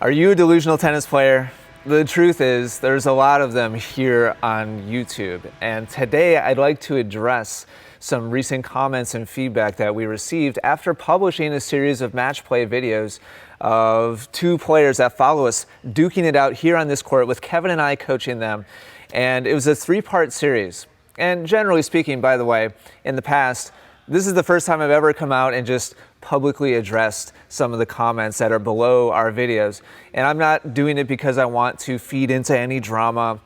Are you a delusional tennis player? The truth is, there's a lot of them here on YouTube. And today I'd like to address some recent comments and feedback that we received after publishing a series of match play videos of two players that follow us duking it out here on this court with Kevin and I coaching them. And it was a three-part series. And generally speaking, by the way, in the past, this is the first time I've ever come out and just publicly addressed some of the comments that are below our videos. And I'm not doing it because I want to feed into any drama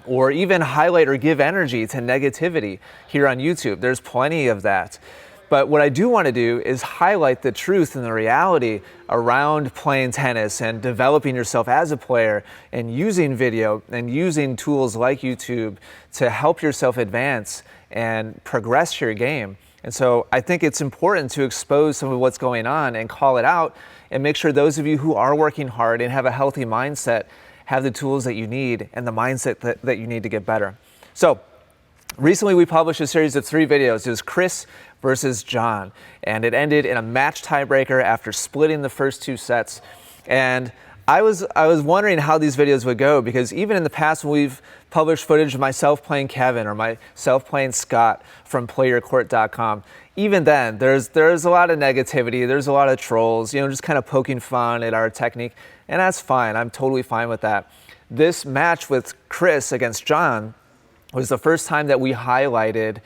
or even highlight or give energy to negativity here on YouTube. There's plenty of that. But what I do want to do is highlight the truth and the reality around playing tennis and developing yourself as a player and using video and using tools like YouTube to help yourself advance and progress your game. And so I think it's important to expose some of what's going on and call it out and make sure those of you who are working hard and have a healthy mindset have the tools that you need and the mindset that you need to get better. So recently we published a series of 3 videos. It was Chris versus John, and it ended in a match tiebreaker after splitting the first 2 sets. And I was wondering how these videos would go, because even in the past when we've published footage of myself playing Kevin or myself playing Scott from playyourcourt.com, even then there's a lot of negativity, there's a lot of trolls, just kind of poking fun at our technique, and that's fine. I'm totally fine with that. This match with Chris against John was the first time that we highlighted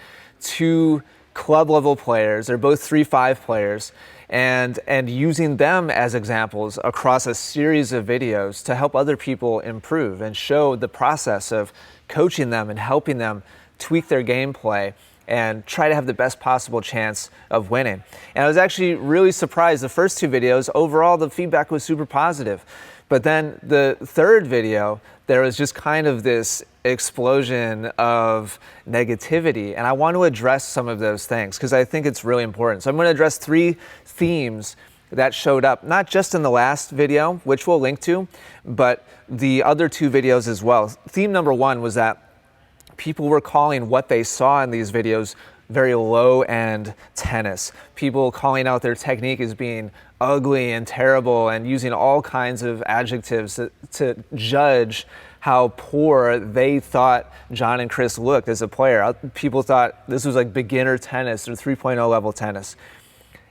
2 club level players. They're both 3-5 players, and using them as examples across a series of videos to help other people improve and show the process of coaching them and helping them tweak their gameplay and try to have the best possible chance of winning. And I was actually really surprised. The first 2 videos, overall the feedback was super positive. But then the third video, there was just kind of this explosion of negativity. And I want to address some of those things because I think it's really important. So I'm going to address 3 themes that showed up, not just in the last video, which we'll link to, but the other 2 videos as well. Theme number 1 was that people were calling what they saw in these videos very low-end tennis. People calling out their technique as being ugly and terrible and using all kinds of adjectives to judge how poor they thought John and Chris looked as a player. People thought this was like beginner tennis or 3.0 level tennis.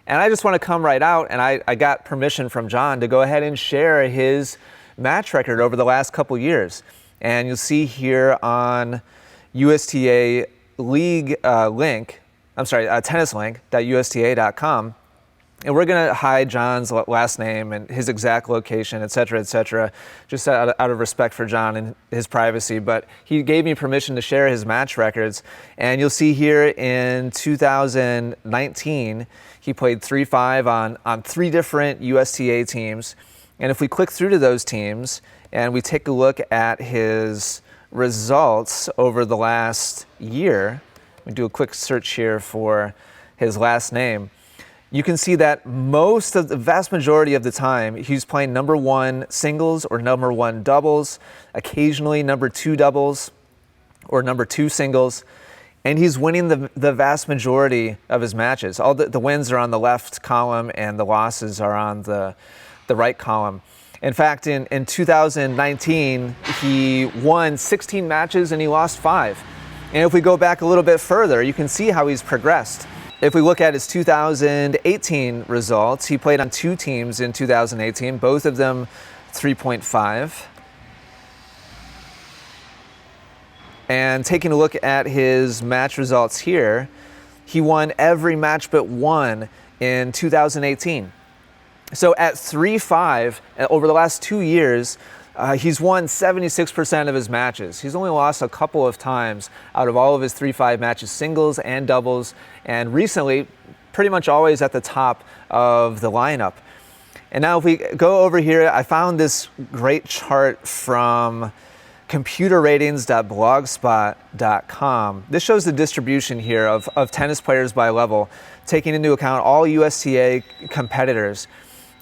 And I just want to come right out, and I got permission from John to go ahead and share his match record over the last couple years. And you'll see here on USTA league link, tennislink.usta.com. And we're going to hide John's last name and his exact location, et cetera, just out of respect for John and his privacy. But he gave me permission to share his match records. And you'll see here in 2019, he played 3-5 on 3 different USTA teams. And if we click through to those teams and we take a look at his results over the last year, we do a quick search here for his last name, you can see that the vast majority of the time he's playing number 1 singles or number 1 doubles, occasionally number 2 doubles or number 2 singles, and he's winning the vast majority of his matches. All the wins are on the left column and the losses are on the right column. In fact, in 2019, he won 16 matches and he lost 5. And if we go back a little bit further, you can see how he's progressed. If we look at his 2018 results, he played on 2 teams in 2018, both of them 3.5. And taking a look at his match results here, he won every match but 1 in 2018. So at 3-5, over the last 2 years, he's won 76% of his matches. He's only lost a couple of times out of all of his 3-5 matches, singles and doubles, and recently pretty much always at the top of the lineup. And now if we go over here, I found this great chart from computerratings.blogspot.com. This shows the distribution here of tennis players by level, taking into account all USTA competitors.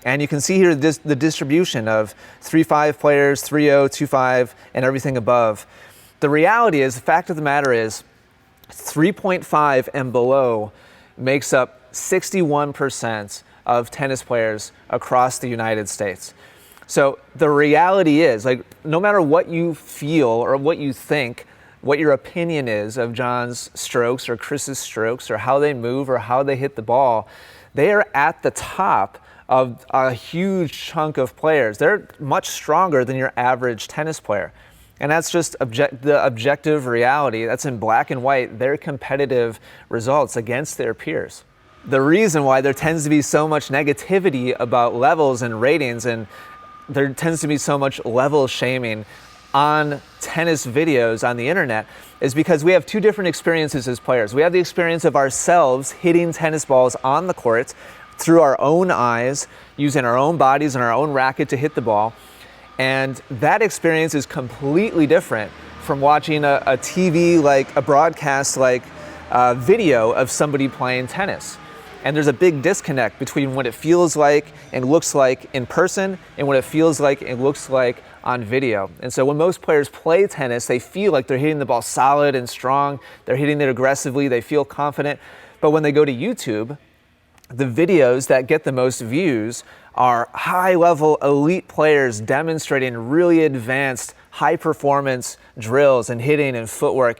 And you can see here the distribution of 3-5 players, 3-0, 2-5, and everything above. The reality is, the fact of the matter is, 3.5 and below makes up 61% of tennis players across the United States. So the reality is, like, no matter what you feel or what you think, what your opinion is of John's strokes or Chris's strokes or how they move or how they hit the ball, they are at the top of a huge chunk of players. They're much stronger than your average tennis player. And that's just the objective reality. That's in black and white, their competitive results against their peers. The reason why there tends to be so much negativity about levels and ratings, and there tends to be so much level shaming on tennis videos on the internet, is because we have two different experiences as players. We have the experience of ourselves hitting tennis balls on the court through our own eyes, using our own bodies and our own racket to hit the ball. And that experience is completely different from watching a TV, like a broadcast, like video of somebody playing tennis. And there's a big disconnect between what it feels like and looks like in person and what it feels like and looks like on video. And so when most players play tennis, they feel like they're hitting the ball solid and strong. They're hitting it aggressively. They feel confident. But when they go to YouTube, the videos that get the most views are high-level elite players demonstrating really advanced high-performance drills and hitting and footwork,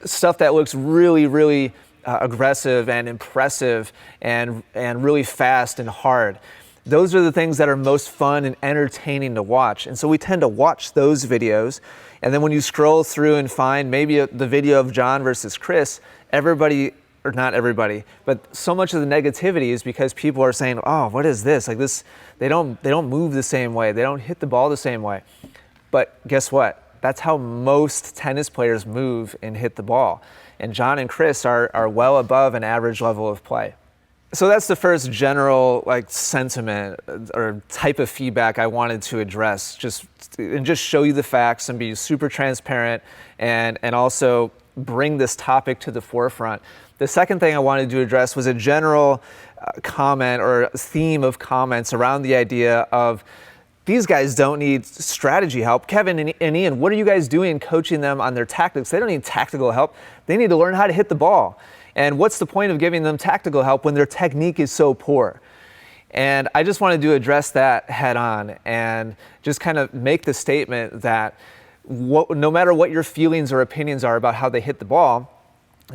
stuff that looks really, really aggressive and impressive and really fast and hard. Those are the things that are most fun and entertaining to watch. And so we tend to watch those videos. And then when you scroll through and find maybe the video of John versus Chris, everybody, or not everybody, but so much of the negativity is because people are saying, oh, what is this? Like this, they don't move the same way. They don't hit the ball the same way. But guess what? That's how most tennis players move and hit the ball. And John and Chris are well above an average level of play. So that's the first general sentiment or type of feedback I wanted to address. Just show you the facts and be super transparent and also bring this topic to the forefront. The second thing I wanted to address was a general comment or theme of comments around the idea of these guys don't need strategy help. Kevin and Ian, what are you guys doing coaching them on their tactics? They don't need tactical help. They need to learn how to hit the ball. And what's the point of giving them tactical help when their technique is so poor? And I just wanted to address that head on and just kind of make the statement that no matter what your feelings or opinions are about how they hit the ball,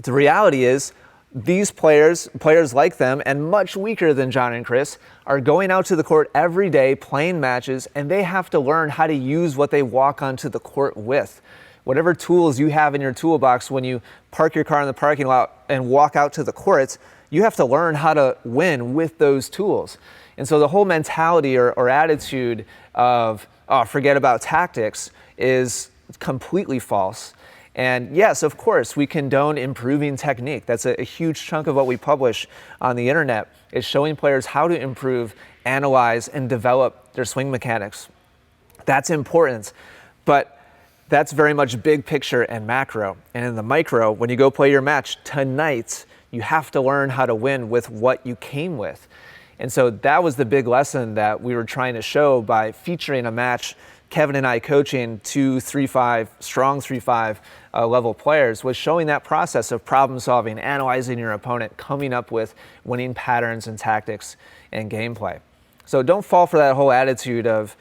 the reality is these players like them and much weaker than John and Chris are going out to the court every day playing matches, and they have to learn how to use what they walk onto the court with. Whatever tools you have in your toolbox when you park your car in the parking lot and walk out to the courts, you have to learn how to win with those tools. And so the whole mentality or attitude of, oh, forget about tactics is completely false. And yes, of course, we condone improving technique. That's a huge chunk of what we publish on the internet, is showing players how to improve, analyze, and develop their swing mechanics. That's important, but that's very much big picture and macro. And in the micro, when you go play your match tonight, you have to learn how to win with what you came with. And so that was the big lesson that we were trying to show by featuring a match, Kevin and I coaching two 3-5, strong 3-5 level players, was showing that process of problem solving, analyzing your opponent, coming up with winning patterns and tactics and gameplay. So don't fall for that whole attitude of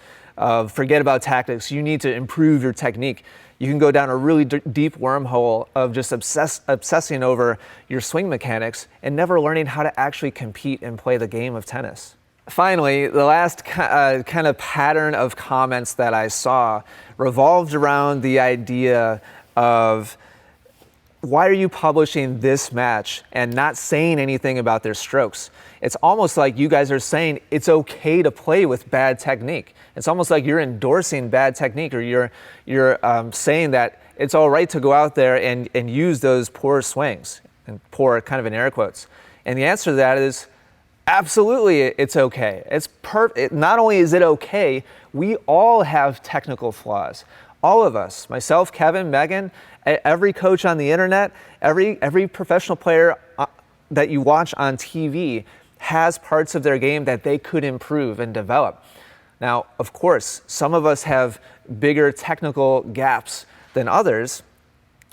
forget about tactics. You need to improve your technique. You can go down a really deep wormhole of just obsessing over your swing mechanics and never learning how to actually compete and play the game of tennis. Finally, the last kind of pattern of comments that I saw revolved around the idea of, why are you publishing this match and not saying anything about their strokes? It's almost like you guys are saying it's okay to play with bad technique. It's almost like you're endorsing bad technique, or you're saying that it's all right to go out there and use those poor swings, and poor kind of in air quotes. And the answer to that is, absolutely, it's okay. It's not only is it okay, we all have technical flaws. All of us, myself, Kevin, Megan, every coach on the internet, every professional player that you watch on TV has parts of their game that they could improve and develop. Now, of course, some of us have bigger technical gaps than others,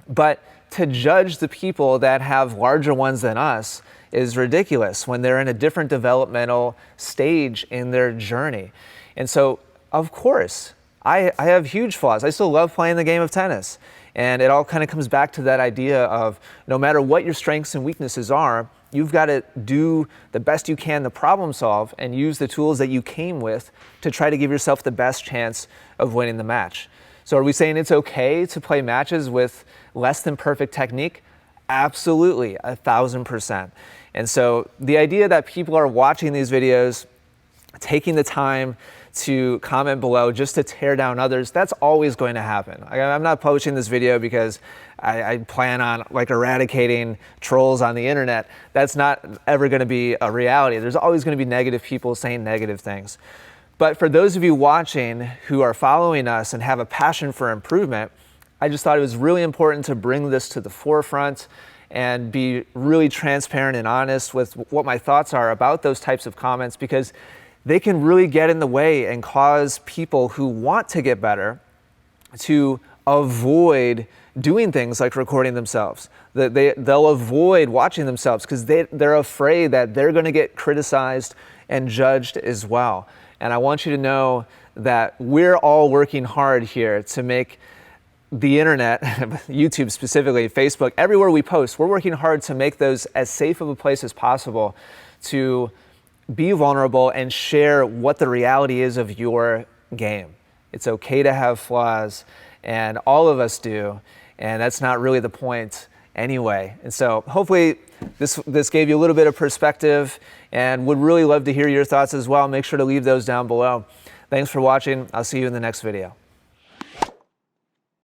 but to judge the people that have larger ones than us is ridiculous when they're in a different developmental stage in their journey. And so Of course, I have huge flaws. I still love playing the game of tennis. And it all kind of comes back to that idea of no matter what your strengths and weaknesses are, you've got to do the best you can to problem solve and use the tools that you came with to try to give yourself the best chance of winning the match. So are we saying it's okay to play matches with less than perfect technique? Absolutely, 1,000%. And so the idea that people are watching these videos, taking the time to comment below just to tear down others, that's always going to happen. I'm not publishing this video because I plan on like eradicating trolls on the internet. That's not ever going to be a reality. There's always going to be negative people saying negative things. But for those of you watching who are following us and have a passion for improvement, I just thought it was really important to bring this to the forefront and be really transparent and honest with what my thoughts are about those types of comments, because they can really get in the way and cause people who want to get better to avoid doing things like recording themselves. They'll avoid watching themselves because they're afraid that they're going to get criticized and judged as well. And I want you to know that we're all working hard here to make the internet, YouTube specifically, Facebook, everywhere we post, we're working hard to make those as safe of a place as possible to be vulnerable and share what the reality is of your game. It's okay to have flaws, and all of us do, and that's not really the point anyway. And so hopefully this gave you a little bit of perspective, and would really love to hear your thoughts as well. Make sure to leave those down below. Thanks for watching. I'll see you in the next video.